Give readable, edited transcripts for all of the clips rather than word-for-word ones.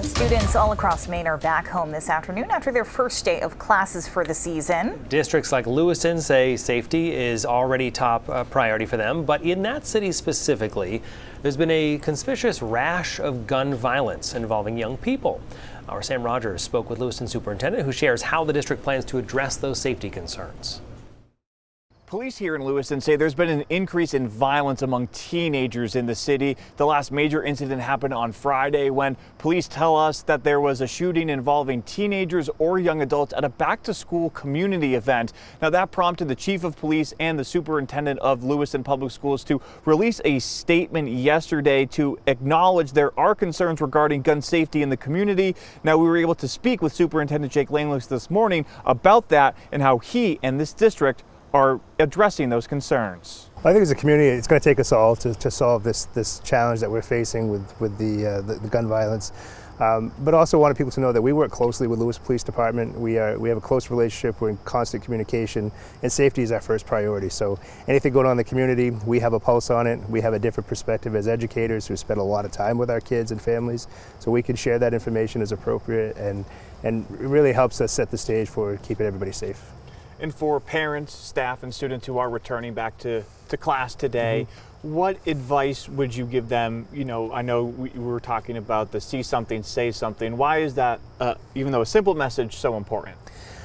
Students all across Maine are back home this afternoon after their first day of classes for the season. Districts like Lewiston say safety is already top priority for them, but in that city specifically, there's been a conspicuous rash of gun violence involving young people. Our Sam Rogers spoke with Lewiston superintendent, who shares how the district plans to address those safety concerns. Police here in Lewiston say there's been an increase in violence among teenagers in the city. The last major incident happened on Friday when police tell us that there was a shooting involving teenagers or young adults at a back-to-school community event. Now that prompted the chief of police and the superintendent of Lewiston Public Schools to release a statement yesterday to acknowledge there are concerns regarding gun safety in the community. Now we were able to speak with Superintendent Jake Langless this morning about that and how he and this district are addressing those concerns. I think as a community, it's going to take us all to solve this challenge that we're facing with the gun violence. But also wanted people to know that we work closely with Lewis Police Department. We have a close relationship. We're in constant communication, and safety is our first priority. So anything going on in the community, we have a pulse on it. We have a different perspective as educators who spend a lot of time with our kids and families, so we can share that information as appropriate, and it really helps us set the stage for keeping everybody safe. And for parents, staff, and students who are returning back to class today, what advice would you give them? You know, I know we were talking about the see something, say something. Why is that, even though a simple message, so important?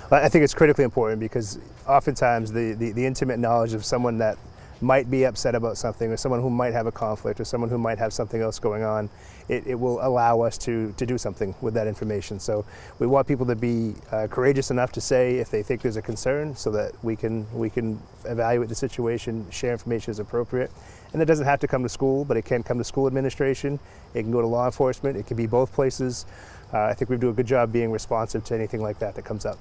I think it's critically important because oftentimes the intimate knowledge of someone that might be upset about something, or someone who might have a conflict, or someone who might have something else going on, it will allow us to do something with that information. So we want people to be courageous enough to say if they think there's a concern, so that we can evaluate the situation, share information as appropriate. And it doesn't have to come to school, but it can come to school administration. It can go to law enforcement. It can be both places. I think we do a good job being responsive to anything like that comes up.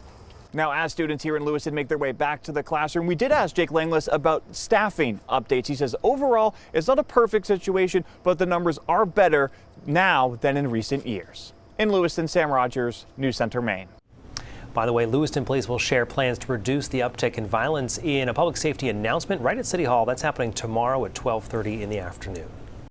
Now, as students here in Lewiston make their way back to the classroom, we did ask Jake Langless about staffing updates. He says overall, it's not a perfect situation, but the numbers are better now than in recent years. In Lewiston, Sam Rogers, News Center, Maine. By the way, Lewiston Police will share plans to reduce the uptick in violence in a public safety announcement right at City Hall. That's happening tomorrow at 12:30 in the afternoon.